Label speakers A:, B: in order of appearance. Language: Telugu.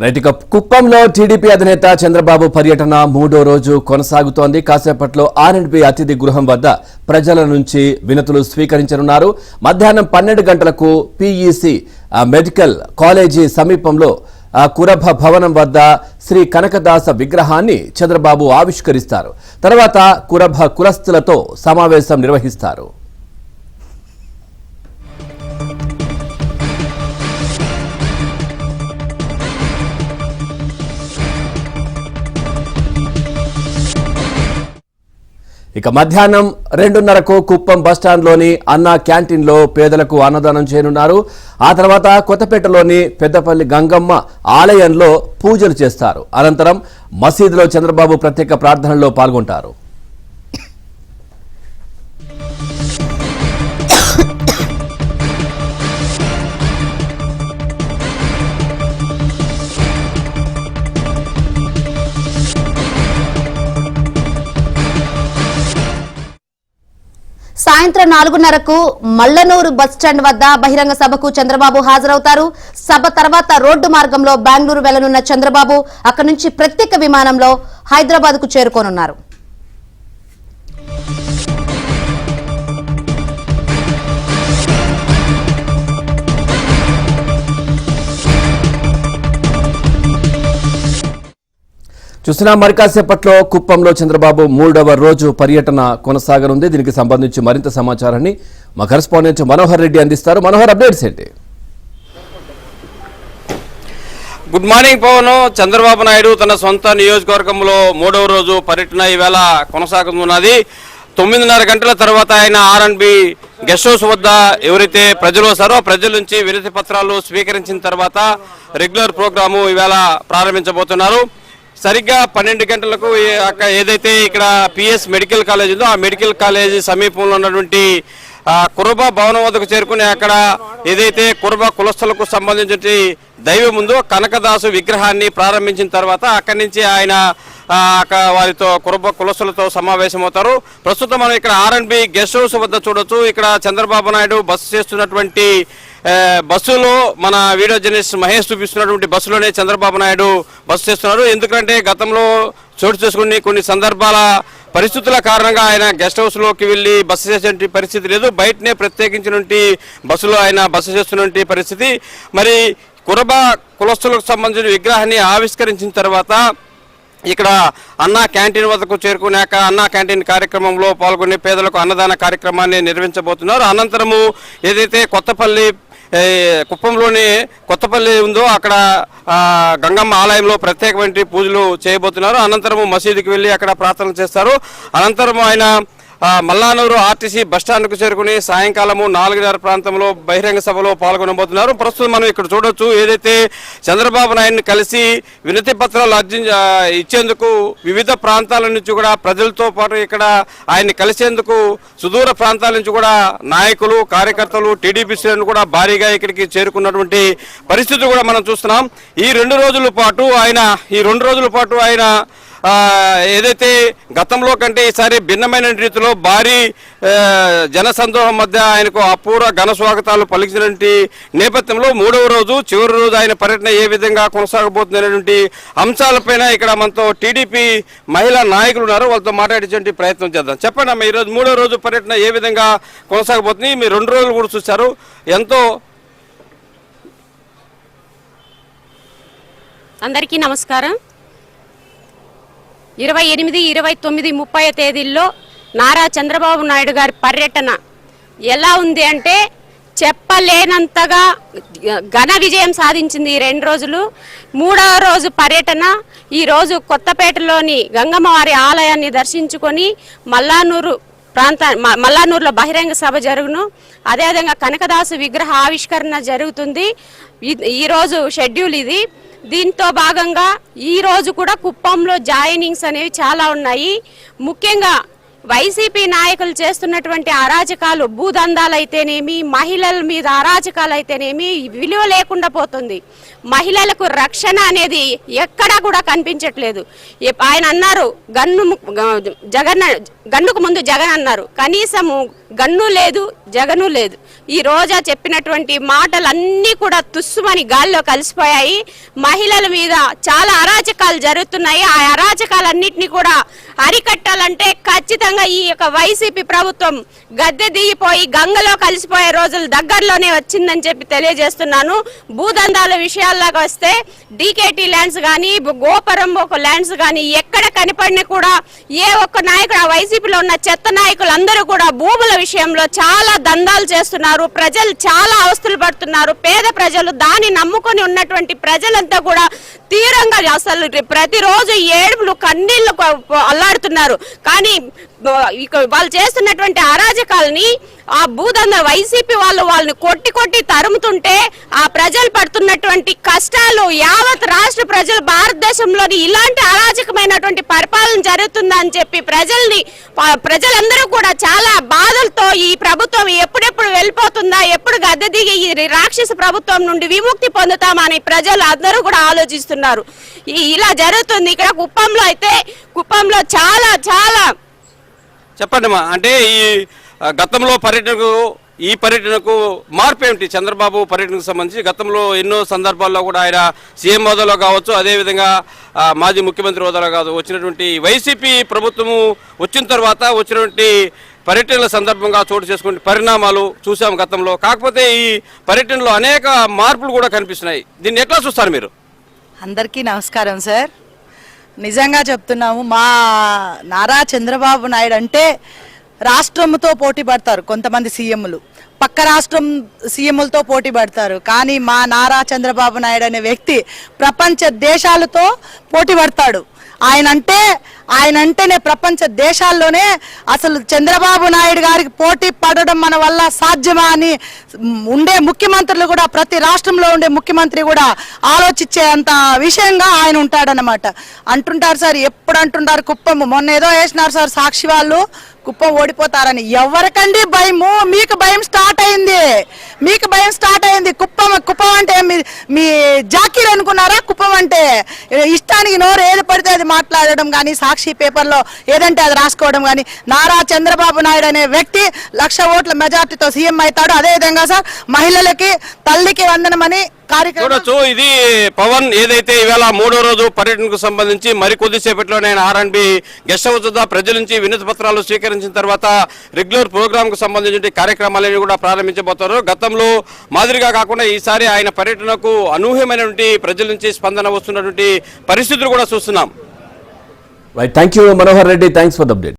A: రైట్ ఇక కుప్పంలో టీడీపీ అధినేత చంద్రబాబు పర్యటన మూడో రోజు కొనసాగుతోంది. కాసేపట్లో ఆర్ఎండ్బి అతిథి గృహం వద్ద ప్రజల నుంచి వినతులు స్వీకరించనున్నారు. మధ్యాహ్నం 12 గంటలకు పీఈసీ మెడికల్ కాలేజీ సమీపంలో కురభ భవనం వద్ద శ్రీ కనకదాస విగ్రహాన్ని చంద్రబాబు ఆవిష్కరిస్తారు. తర్వాత కురభ కులస్తులతో సమావేశం నిర్వహిస్తారు. ఇక మధ్యాహ్నం 2:30కు కుప్పం బస్టాండ్లోని అన్నా క్యాంటీన్లో పేదలకు అన్నదానం చేయనున్నారు. ఆ తర్వాత కొత్తపేటలోని పెద్దపల్లి గంగమ్మ ఆలయంలో పూజలు చేస్తారు. అనంతరం మసీదులో చంద్రబాబు ప్రత్యేక ప్రార్థనల్లో పాల్గొంటారు.
B: సాయంత్రం 4:30కు మల్లనూరు బస్టాండ్ వద్ద బహిరంగ సభకు చంద్రబాబు హాజరవుతారు. సభ తర్వాత రోడ్డు మార్గంలో బెంగళూరు వెళ్లనున్న చంద్రబాబు అక్కడి నుంచి ప్రత్యేక విమానంలో హైదరాబాద్ కు చేరుకోనున్నారు.
A: చూసినా మరి కాసేపట్లో కుప్పంలో చంద్రబాబు 3వ రోజు పర్యటన కొనసాగనుంది. దీనికి సంబంధించి మరింత సమాచారాన్ని మా కరెస్పాండెంట్ మనోహర్ రెడ్డి అందిస్తారు. మనోహర్, అప్డేట్స్ ఏంటి?
C: Good morning Pavan. చంద్రబాబు నాయుడు తన సొంత నియోజకవర్గంలో 3వ రోజు పర్యటన ఈవేళ కొనసాగుతున్నది. 9:30 గంటల తర్వాత ఆయన ఆర్ఎండ్బి గెస్ట్ హౌస్ వద్ద ఎవరైతే ప్రజలు వస్తారో ప్రజల నుంచి వినతి పత్రాలు స్వీకరించిన తర్వాత రెగ్యులర్ ప్రోగ్రాము ఈవేళ ప్రారంభించబోతున్నారు. సరిగ్గా 12 గంటలకు ఏదైతే ఇక్కడ పిఎస్ మెడికల్ కాలేజ్ ఉందో ఆ మెడికల్ కాలేజీ సమీపంలో ఉన్నటువంటి కురబ భవనం వద్దకు చేరుకుని అక్కడ ఏదైతే కురబ కులస్తులకు సంబంధించిన దైవం ఉందో కనకదాసు విగ్రహాన్ని ప్రారంభించిన తర్వాత అక్కడి నుంచి ఆయన వారితో కురబ కులస్తులతో సమావేశమవుతారు. ప్రస్తుతం మనం ఇక్కడ ఆర్ఎండ్బి గెస్ట్ హౌస్ వద్ద చూడొచ్చు. ఇక్కడ చంద్రబాబు నాయుడు బస్సు చేస్తున్నటువంటి బస్సులో మన వీడియో జర్నలిస్ట్ మహేష్ చూపిస్తున్నటువంటి బస్సులోనే చంద్రబాబు నాయుడు బస్సు చేస్తున్నారు. ఎందుకంటే గతంలో చోటు చేసుకుని కొన్ని సందర్భాల పరిస్థితుల కారణంగా ఆయన గెస్ట్ హౌస్లోకి వెళ్ళి బస్సు చేసే పరిస్థితి లేదు. బయటనే ప్రత్యేకించినటువంటి బస్సులో ఆయన బస్సు చేస్తున్నటువంటి పరిస్థితి. మరి కురబ కులస్తులకు సంబంధించిన విగ్రహాన్ని ఆవిష్కరించిన తర్వాత ఇక్కడ అన్నా క్యాంటీన్ వద్దకు చేరుకున్నాక అన్నా క్యాంటీన్ కార్యక్రమంలో పాల్గొని పేదలకు అన్నదాన కార్యక్రమాన్ని నిర్వహించబోతున్నారు. అనంతరము ఏదైతే కుప్పంలోని కొత్తపల్లి ఉందో అక్కడ గంగమ్మ ఆలయంలో ప్రత్యేకమైన పూజలు చేయబోతున్నారు. అనంతరము మసీదుకి వెళ్ళి అక్కడ ప్రార్థనలు చేస్తారు. అనంతరం ఆయన మల్లానూరు ఆర్టీసీ బస్టాండ్కు చేరుకుని సాయంకాలము 4:30 ప్రాంతంలో బహిరంగ సభలో పాల్గొనబోతున్నారు. ప్రస్తుతం మనం ఇక్కడ చూడొచ్చు. ఏదైతే చంద్రబాబు నాయుడిని కలిసి వినతి పత్రాలు ఇచ్చేందుకు వివిధ ప్రాంతాల నుంచి కూడా ప్రజలతో పాటు ఇక్కడ ఆయన్ని కలిసేందుకు సుదూర ప్రాంతాల నుంచి కూడా నాయకులు కార్యకర్తలు టీడీపీ శ్రేణులు కూడా భారీగా ఇక్కడికి చేరుకున్నటువంటి పరిస్థితి కూడా మనం చూస్తున్నాం. ఈ 2 రోజుల పాటు ఆయన ఏదైతే గతంలో కంటే ఈసారి భిన్నమైన రీతిలో భారీ జనసందోహం మధ్య ఆయనకు అపూర్వ ఘన స్వాగతాలు పలికినటువంటి నేపథ్యంలో 3వ రోజు చివరి రోజు ఆయన పర్యటన ఏ విధంగా కొనసాగబోతున్నటువంటి అంశాలపైన ఇక్కడ మనతో టీడీపీ మహిళా నాయకులు ఉన్నారు. వాళ్ళతో మాట్లాడించే ప్రయత్నం చేద్దాం. చెప్పండి అమ్మ, ఈరోజు 3వ రోజు పర్యటన ఏ విధంగా కొనసాగబోతుంది? మీరు 2 రోజులు కూడా చూశారు. ఎంతో
D: అందరికీ నమస్కారం. 28, 29, 30 తేదీల్లో నారా చంద్రబాబు నాయుడు గారి పర్యటన ఎలా ఉంది అంటే చెప్పలేనంతగా ఘన విజయం సాధించింది ఈ 2 రోజులు. 3వ రోజు పర్యటన ఈరోజు కొత్తపేటలోని గంగమ్మ వారి ఆలయాన్ని దర్శించుకొని మల్లానూరులో బహిరంగ సభ జరుగును. అదేవిధంగా కనకదాసు విగ్రహ ఆవిష్కరణ జరుగుతుంది. ఈరోజు షెడ్యూల్ ఇది. దీంతో భాగంగా ఈ రోజు కూడా కుప్పంలో జాయినింగ్స్ అనేవి చాలా ఉన్నాయి. ముఖ్యంగా వైసీపీ నాయకులు చేస్తున్నటువంటి అరాచకాలు, భూదందాలైతేనేమి, మహిళల మీద అరాచకాలైతేనేమి విలువ లేకుండా పోతుంది. మహిళలకు రక్షణ అనేది ఎక్కడా కూడా కనిపించట్లేదు. ఆయన అన్నారు గన్నుకు ముందు జగన్ అన్నారు, కనీసము గన్ను లేదు, జగను లేదు. ఈ రోజా చెప్పినటువంటి మాటలన్నీ కూడా తుస్సుమని గాల్లో కలిసిపోయాయి. మహిళల మీద చాలా అరాచకాలు జరుగుతున్నాయి. ఆ అరాచకాలన్నింటినీ కూడా అరికట్టాలంటే ఖచ్చితంగా ఈ యొక్క వైసీపీ ప్రభుత్వం గద్దె దిగిపోయి గంగలో కలిసిపోయే రోజులు దగ్గరలోనే వచ్చిందని చెప్పి తెలియజేస్తున్నాను. భూదందాల విషయాల్లోకి వస్తే డీకేటీ ల్యాండ్స్ కానీ, గోపరంబోకు ల్యాండ్స్ కానీ ఎక్కడ కనిపడినా కూడా ఏ ఒక్క నాయకుడు, ఆ వైసీపీలో ఉన్న చెత్త నాయకులు అందరూ కూడా భూముల విషయంలో చాలా దందాలు చేస్తున్నారు. ప్రజలు చాలా అవస్థలు పడుతున్నారు. పేద ప్రజలు, దాన్ని నమ్ముకొని ఉన్నటువంటి ప్రజలంతా కూడా తీవ్రంగా అసలు ప్రతిరోజు ఏడుపులు కన్నీళ్లు అల్లాడుతున్నారు. కానీ వాళ్ళు చేస్తున్నటువంటి అరాజకాలని ఆ భూదంద వైసీపీ వాళ్ళని కొట్టి కొట్టి తరుముతుంటే ఆ ప్రజలు పడుతున్నటువంటి కష్టాలు, యావత్ రాష్ట్ర ప్రజలు భారతదేశంలోని ఇలాంటి అరాజకమైనటువంటి పరిపాలన జరుగుతుందా అని చెప్పి ప్రజలందరూ కూడా చాలా బాధలతో ఈ ప్రభుత్వం ఎప్పుడెప్పుడు వెళ్ళిపోతుందా, ఎప్పుడు గద్దె దిగి ఈ రాక్షస ప్రభుత్వం నుండి విముక్తి పొందుతామని ప్రజలు అందరూ కూడా ఆలోచిస్తున్నారు. ఇలా జరుగుతుంది. ఇక్కడ కుప్పంలో చాలా చాలా
C: చెప్పండి మా, అంటే ఈ గతంలో ఈ పర్యటనకు మార్పు ఏమిటి? చంద్రబాబు పర్యటనకు సంబంధించి గతంలో ఎన్నో సందర్భాల్లో కూడా ఆయన సీఎం హోదాలో కావచ్చు, అదేవిధంగా మాజీ ముఖ్యమంత్రి హోదాలో కావచ్చు, వచ్చినటువంటి వైసీపీ ప్రభుత్వము వచ్చిన తర్వాత వచ్చినటువంటి పర్యటనల సందర్భంగా చోటు చేసుకునే పరిణామాలు చూసాం గతంలో. కాకపోతే ఈ పర్యటనలో అనేక మార్పులు కూడా కనిపిస్తున్నాయి. దీన్ని ఎట్లా చూస్తారు మీరు?
E: అందరికీ నమస్కారం సార్. నిజంగా చెప్తున్నాము, మా నారా చంద్రబాబు నాయుడు అంటే రాష్ట్రంతో పోటీ పడతారు కొంతమంది సీఎంలు, పక్క రాష్ట్రం సీఎంలతో పోటీ పడతారు. కానీ మా నారా చంద్రబాబు నాయుడు అనే వ్యక్తి ప్రపంచ దేశాలతో పోటీ పడతాడు. ఆయనంటేనే ప్రపంచ దేశాల్లోనే అసలు చంద్రబాబు నాయుడు గారికి పోటీ పడడం మన వల్ల సాధ్యమా అని ఉండే ముఖ్యమంత్రులు కూడా, ప్రతి రాష్ట్రంలో ఉండే ముఖ్యమంత్రి కూడా ఆలోచించేంత విషయంగా ఆయన ఉంటాడనమాట. అంటుంటారు సార్, ఎప్పుడు అంటుంటారు కుప్పం, మొన్న ఏదో వేసినారు సార్ సాక్షి వాళ్ళు, కుప్పం ఓడిపోతారని. ఎవరికండి భయము? మీకు భయం స్టార్ట్ అయింది. కుప్పం అంటే మీ జాకీర్ అనుకున్నారా? కుప్పం అంటే ఇష్టానికి నోరు ఏది పడితే అది మాట్లాడడం కానీ, సాక్షి పేపర్లో ఏదంటే అది రాసుకోవడం కానీ. నారా చంద్రబాబు నాయుడు అనే వ్యక్తి 1,00,000 ఓట్ల మెజార్టీతో సీఎం అవుతాడు. అదేవిధంగా సార్ మహిళలకి తల్లికి వందనమని
C: చూడొచ్చు. ఇది పవన్ ఏదైతే ఈవేళ 3వ రోజు పర్యటనకు సంబంధించి మరికొద్దిసేపట్లోనే ఆయన ఆర్ఎండ్బి గెస్ట్ హౌస్ వద్ద ప్రజల నుంచి వినతి పత్రాలు స్వీకరించిన తర్వాత రెగ్యులర్ ప్రోగ్రామ్ కు సంబంధించిన కార్యక్రమాలను కూడా ప్రారంభించబోతారు. గతంలో మాదిరిగా కాకుండా ఈసారి ఆయన పర్యటనకు అనూహ్యమైనటువంటి ప్రజల నుంచి స్పందన వస్తున్నటువంటి పరిస్థితులు కూడా చూస్తున్నాం.
A: Thank you Manohar Reddy, thanks for the update.